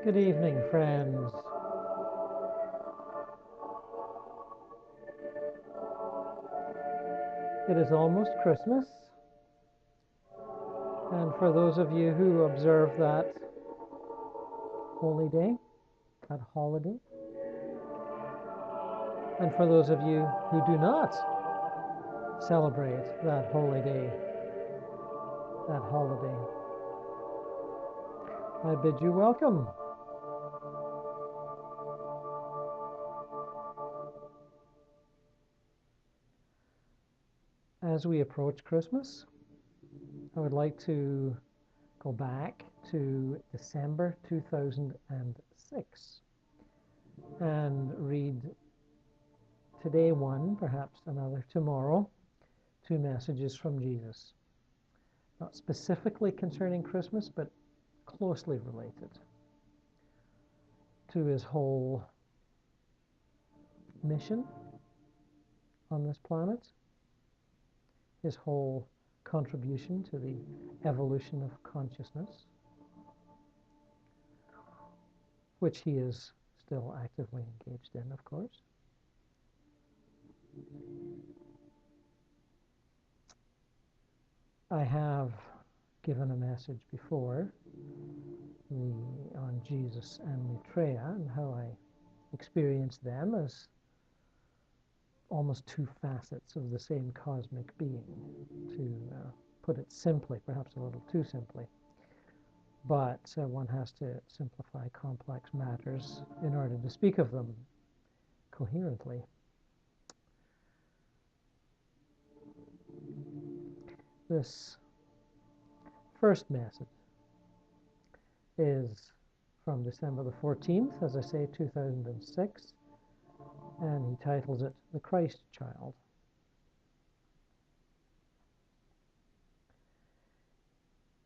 Good evening, friends. It is almost Christmas, and for those of you who observe that holy day, that holiday, and for those of you who do not celebrate that holy day, that holiday, I bid you welcome. As we approach Christmas, I would like to go back to December 2006 and read today one, perhaps another tomorrow, two messages from Jesus. Not specifically concerning Christmas, but closely related to his whole mission on this planet, his whole contribution to the evolution of consciousness, which he is still actively engaged in, of course. I have given a message before on Jesus and Maitreya and how I experienced them as almost two facets of the same cosmic being, to put it simply, perhaps a little too simply. But one has to simplify complex matters in order to speak of them coherently. This first message is from December the 14th, as I say, 2006, and he titles it The Christ Child.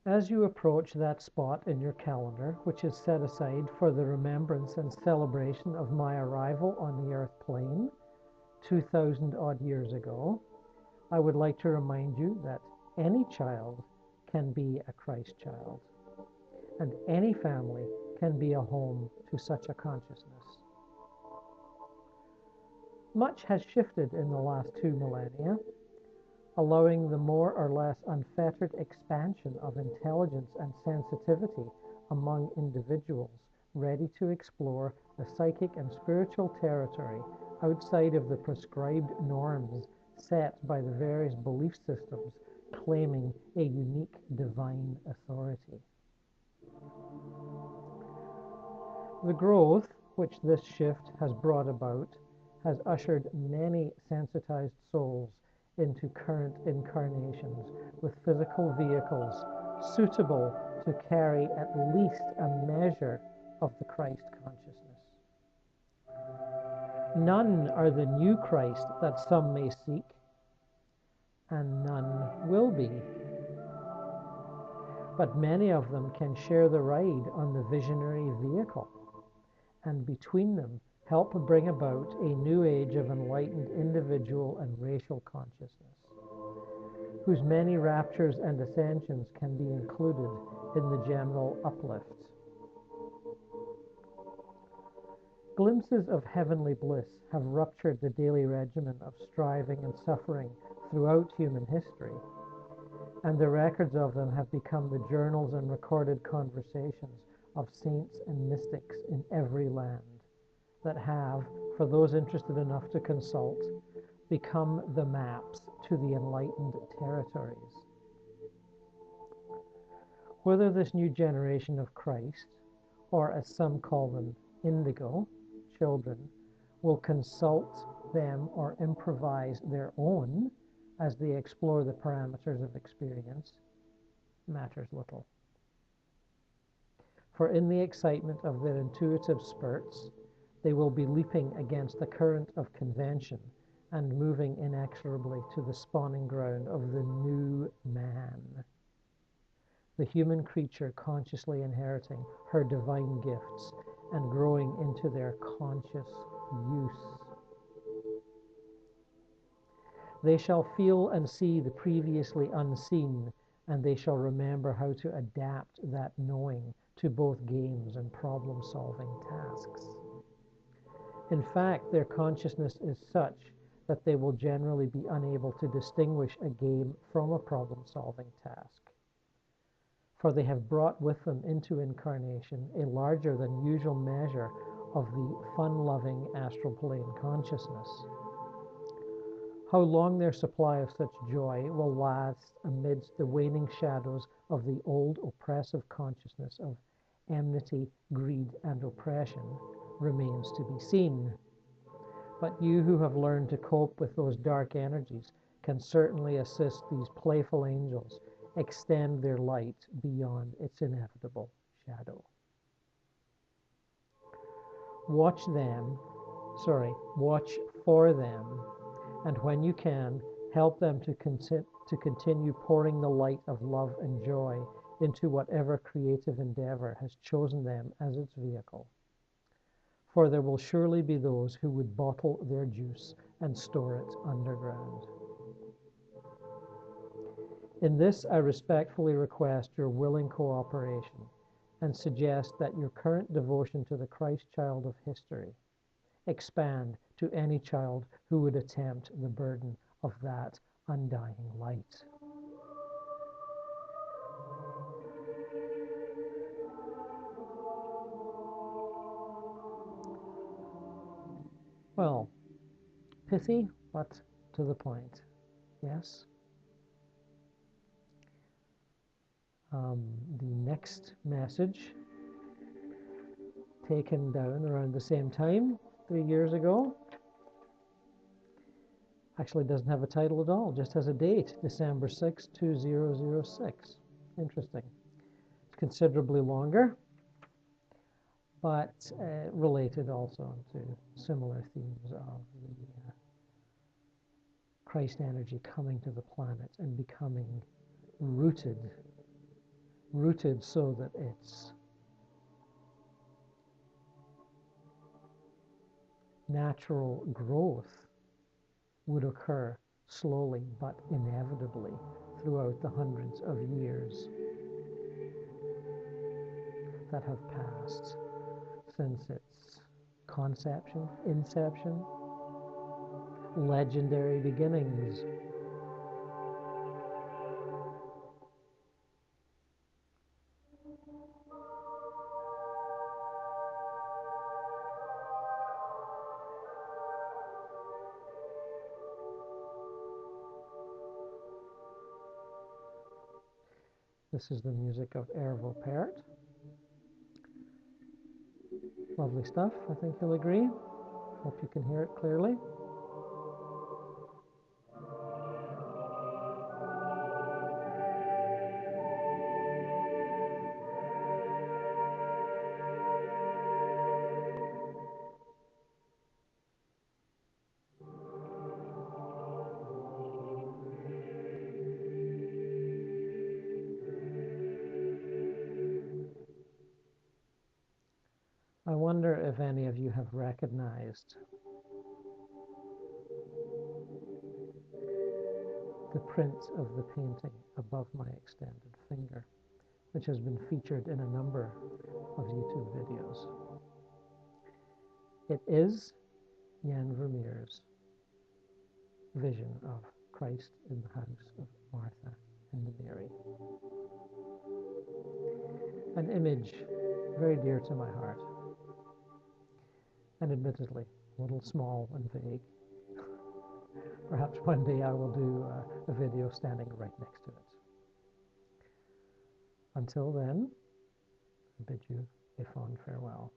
As you approach that spot in your calendar, which is set aside for the remembrance and celebration of my arrival on the earth plane 2,000 odd years ago, I would like to remind you that any child can be a Christ child, and any family can be a home to such a consciousness. Much has shifted in the last 2 millennia, allowing the more or less unfettered expansion of intelligence and sensitivity among individuals ready to explore the psychic and spiritual territory outside of the prescribed norms set by the various belief systems claiming a unique divine authority. The growth which this shift has brought about has ushered many sensitized souls into current incarnations with physical vehicles suitable to carry at least a measure of the Christ consciousness. None are the new Christ that some may seek, and none will be. But many of them can share the ride on the visionary vehicle, and between them help bring about a new age of enlightened individual and racial consciousness, whose many raptures and ascensions can be included in the general uplift. Glimpses of heavenly bliss have ruptured the daily regimen of striving and suffering throughout human history, and the records of them have become the journals and recorded conversations of saints and mystics in every land that have, for those interested enough to consult, become the maps to the enlightened territories. Whether this new generation of Christ, or as some call them, indigo, children, will consult them or improvise their own as they explore the parameters of experience, matters little. For in the excitement of their intuitive spurts, they will be leaping against the current of convention and moving inexorably to the spawning ground of the new man, the human creature consciously inheriting her divine gifts and growing into their conscious use. They shall feel and see the previously unseen, and they shall remember how to adapt that knowing to both games and problem-solving tasks. In fact, their consciousness is such that they will generally be unable to distinguish a game from a problem-solving task, for they have brought with them into incarnation a larger than usual measure of the fun-loving astral plane consciousness. How long their supply of such joy will last amidst the waning shadows of the old oppressive consciousness of enmity, greed, and oppression remains to be seen. But you who have learned to cope with those dark energies can certainly assist these playful angels extend their light beyond its inevitable shadow. Watch for them, and when you can, help them to continue pouring the light of love and joy into whatever creative endeavor has chosen them as its vehicle. For there will surely be those who would bottle their juice and store it underground. In this, I respectfully request your willing cooperation and suggest that your current devotion to the Christ child of history expand to any child who would attempt the burden of that undying light. Well, pithy, but to the point. Yes? The next message, taken down around the same time, 3 years ago, actually doesn't have a title at all, just has a date, December 6, 2006. Interesting. It's considerably longer, but related also to similar themes of the Christ energy coming to the planet and becoming rooted so that its natural growth would occur slowly but inevitably throughout the hundreds of years that have passed since its inception, legendary beginnings. This is the music of Ervo Pärt. Lovely stuff, I think you'll agree. Hope you can hear it clearly. I wonder if any of you have recognized the print of the painting above my extended finger, which has been featured in a number of YouTube videos. It is Jan Vermeer's vision of Christ in the house of Martha and Mary. An image very dear to my heart, and admittedly a little small and vague. Perhaps one day I will do a video standing right next to it. Until then, I bid you a fond farewell.